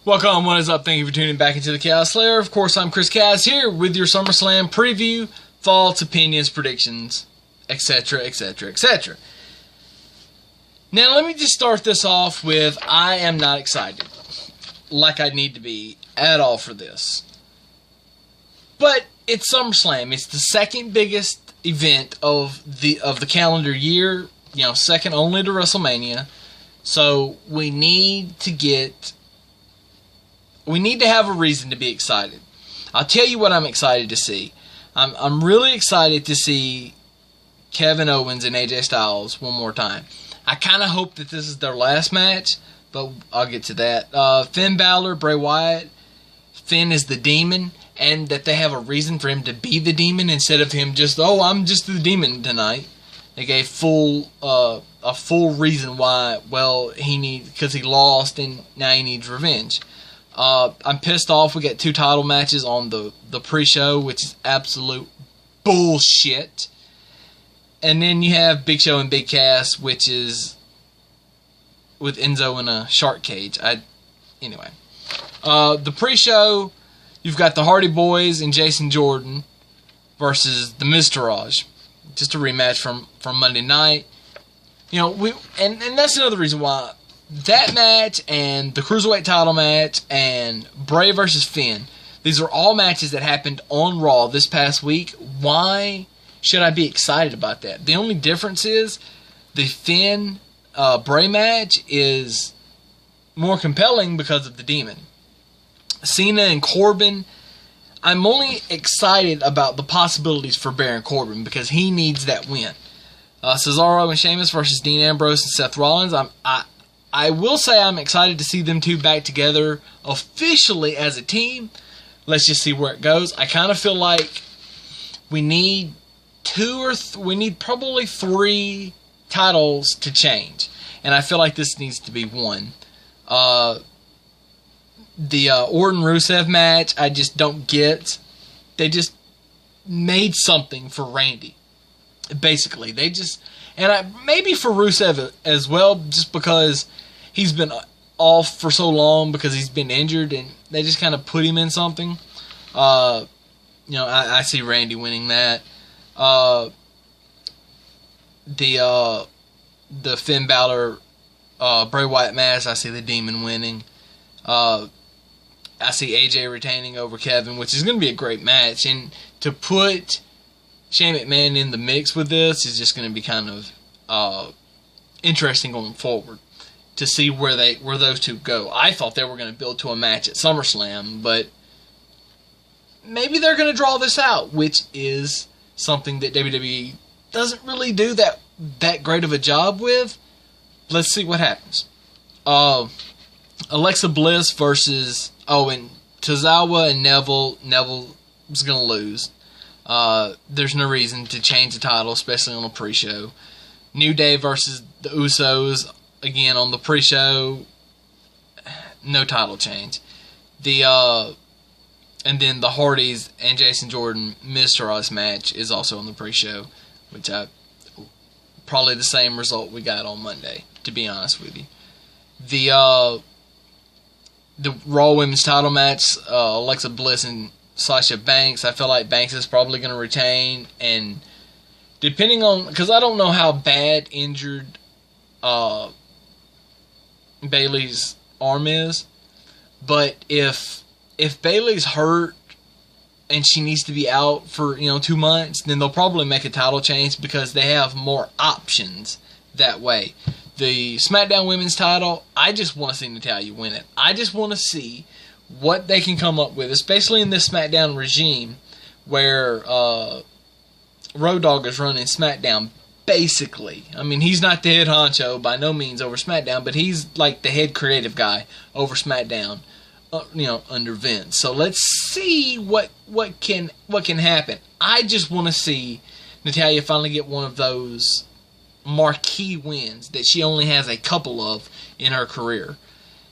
Welcome, what is up? Thank you for tuning back into the Chaos Slayer. Of course, I'm Chris Kaz here with your SummerSlam preview, thoughts, opinions, predictions, etc., etc., etc. Now, let me just start this off with, I am not excited like I need to be at all for this. But it's SummerSlam. It's the second biggest event of the calendar year, second only to WrestleMania. So we need to have a reason to be excited. I'll tell you what I'm excited to see. I'm really excited to see Kevin Owens and AJ Styles one more time. I kind of hope that this is their last match, but I'll get to that. Finn Balor, Bray Wyatt. Finn is the demon, and that they have a reason for him to be the demon instead of him just, I'm just the demon tonight. They gave a full reason why. Well, because he lost and now he needs revenge. I'm pissed off. We got 2 title matches on the pre-show, which is absolute bullshit. And then you have Big Show and Big Cass, which is with Enzo in a shark cage. Anyway, the pre-show, you've got the Hardy Boys and Jason Jordan versus the Miztourage. Just a rematch from Monday night. And that's another reason why that match and the Cruiserweight title match and Bray versus Finn, these are all matches that happened on Raw this past week. Why should I be excited about that? The only difference is the Finn Bray match is more compelling because of the Demon. Cena and Corbin, I'm only excited about the possibilities for Baron Corbin because he needs that win. Cesaro and Sheamus versus Dean Ambrose and Seth Rollins. I will say I'm excited to see them two back together officially as a team. Let's just see where it goes. I kind of feel like we need probably 3 titles to change, and I feel like this needs to be one. The Orton-Rusev match, I just don't get. They just made something for Randy. Basically, maybe for Rusev as well, just because he's been off for so long because he's been injured, and they just kind of put him in something. I see Randy winning that. The Finn Balor Bray Wyatt match, I see the Demon winning. I see AJ retaining over Kevin, which is going to be a great match. And to put Shane McMahon in the mix with this is just going to be kind of interesting going forward to see where those two go. I thought they were going to build to a match at SummerSlam, but maybe they're going to draw this out, which is something that WWE doesn't really do that great of a job with. Let's see what happens. Alexa Bliss versus and Tozawa and Neville. Neville's going to lose. There's no reason to change the title, especially on a pre-show. New Day versus the Usos, again on the pre-show. No title change. And then the Hardys and Jason Jordan Miztourage match is also on the pre-show, which probably the same result we got on Monday, to be honest with you. The Raw Women's title match, Alexa Bliss and Sasha Banks, I feel like Banks is probably going to retain, and depending on, because I don't know how bad injured Bayley's arm is, but if Bayley's hurt and she needs to be out for 2 months, then they'll probably make a title change because they have more options that way. The SmackDown Women's title, I just want to see Natalya win it. I just want to see what they can come up with, especially in this SmackDown regime where Road Dogg is running SmackDown, basically. I mean, he's not the head honcho by no means over SmackDown, but he's like the head creative guy over SmackDown, under Vince. So let's see what can happen. I just want to see Natalya finally get one of those marquee wins that she only has a couple of in her career.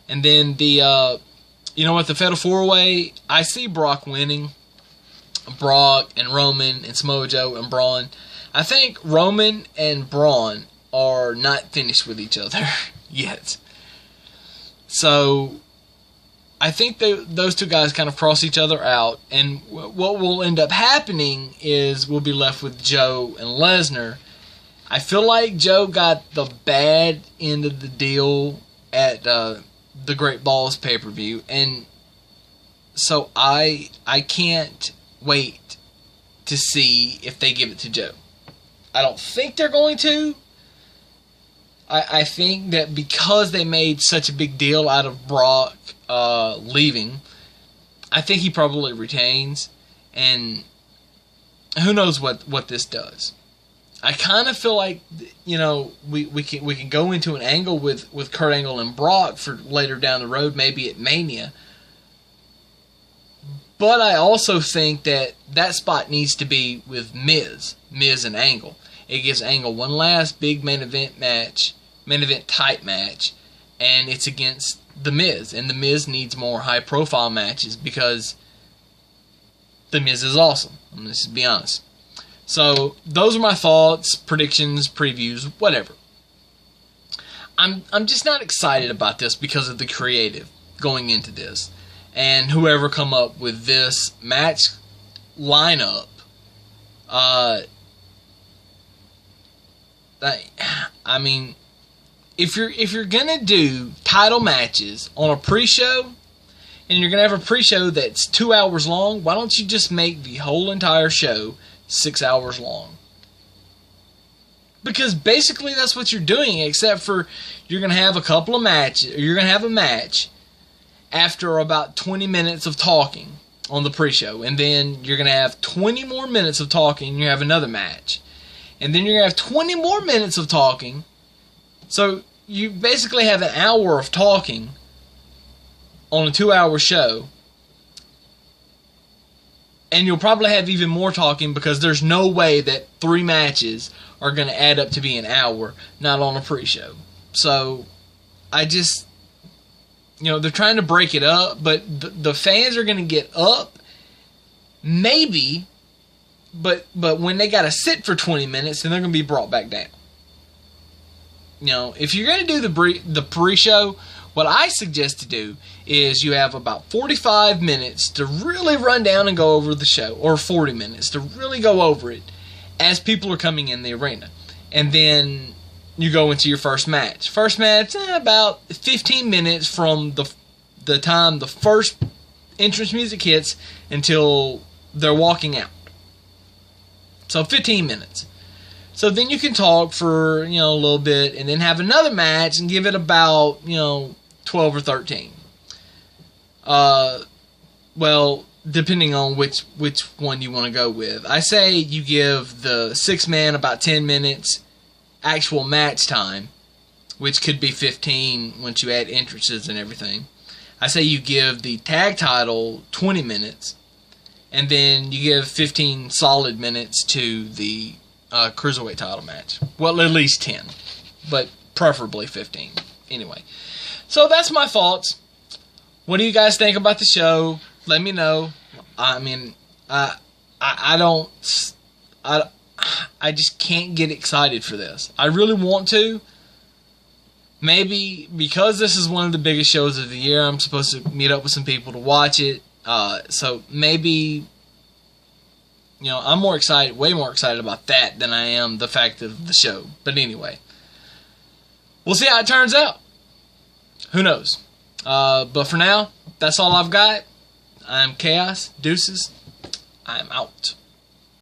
And then the Fatal 4-Way, I see Brock winning. Brock and Roman and Samoa Joe and Braun. I think Roman and Braun are not finished with each other yet. So I think those two guys kind of cross each other out, and what will end up happening is we'll be left with Joe and Lesnar. I feel like Joe got the bad end of the deal at the Great Balls pay-per-view, and so I can't wait to see if they give it to Joe. I don't think they're going to. I think that because they made such a big deal out of Brock leaving, I think he probably retains, and who knows what this does. I kind of feel like, you know, we can go into an angle with Kurt Angle and Brock for later down the road, maybe at Mania. But I also think that spot needs to be with Miz and Angle. It gives Angle one last big main event type match, and it's against The Miz. And The Miz needs more high profile matches because The Miz is awesome. Let's just be honest. So those are my thoughts, predictions, previews, whatever. I'm just not excited about this because of the creative going into this. And whoever come up with this match lineup, I mean, if you're gonna do title matches on a pre-show, and you're gonna have a pre-show that's 2 hours long, why don't you just make the whole entire show 6 hours long? Because basically that's what you're doing, except for you're gonna have a couple of matches. You're gonna have a match after about 20 minutes of talking on the pre-show, and then you're gonna have 20 more minutes of talking. You have another match, and then you're gonna have 20 more minutes of talking. So you basically have an hour of talking on a 2-hour show. And you'll probably have even more talking because there's no way that 3 matches are going to add up to be an hour, not on a pre-show. So, I just, you know, they're trying to break it up, but the fans are going to get up, maybe, but when they got to sit for 20 minutes, then they're going to be brought back down. You know, if you're going to do the pre-show, what I suggest to do is you have about 45 minutes to really run down and go over the show, or 40 minutes to really go over it as people are coming in the arena. And then you go into your first match. First match, about 15 minutes from the time the first entrance music hits until they're walking out. So 15 minutes. So then you can talk for, you know, a little bit and then have another match and give it about, you know, 12 or 13. Well, depending on which one you want to go with. I say you give the 6-man about 10 minutes actual match time, which could be 15 once you add entrances and everything. I say you give the tag title 20 minutes, and then you give 15 solid minutes to the Cruiserweight title match. Well, at least 10, but preferably 15. Anyway, so that's my thoughts. What do you guys think about the show? Let me know. I mean, I just can't get excited for this. I really want to. Maybe because this is one of the biggest shows of the year, I'm supposed to meet up with some people to watch it. So maybe, you know, I'm way more excited about that than I am the fact of the show. But anyway, we'll see how it turns out. Who knows? But for now, that's all I've got. I'm Chaos. Deuces. I'm out.